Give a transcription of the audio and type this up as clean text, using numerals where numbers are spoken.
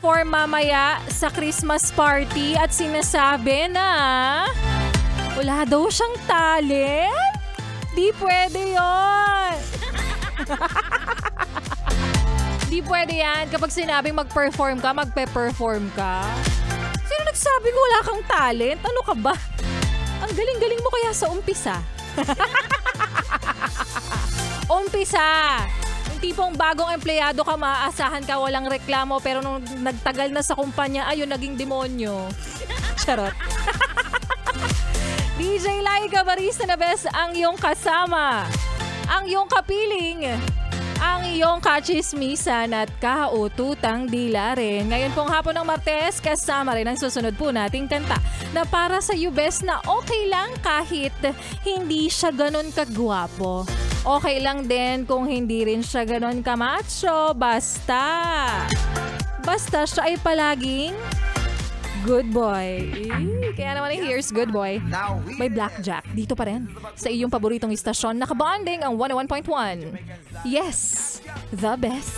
for mamaya sa Christmas party at sinasabi na wala daw siyang talent? Di pwede yon. Di pwede yan. Kapag sinabing mag-perform ka, magpe-perform ka. Sino nagsabi ko wala kang talent? Ano ka ba? Ang galing-galing mo kaya sa umpisa. Umpisa! Yung tipong bagong empleyado ka, maaasahan ka, walang reklamo, pero nung nagtagal na sa kumpanya, ayun, naging demonyo. Charot. DJ Laika Barista na best ang iyong kasama, ang iyong kapiling, ang iyong kachismisan at kaututang dila rin. Ngayon pong hapon ng Martes, kasama rin ang susunod po nating kanta na para sa you best na okay lang kahit hindi siya ganun kagwapo. Okay lang din kung hindi rin siya ganun kamacho, basta siya ay palaging good boy. Kaya naman here's good boy. May Blackjack. Dito pa rin. Sa iyong paboritong istasyon, nakabonding ang 101.1. Yes, the best.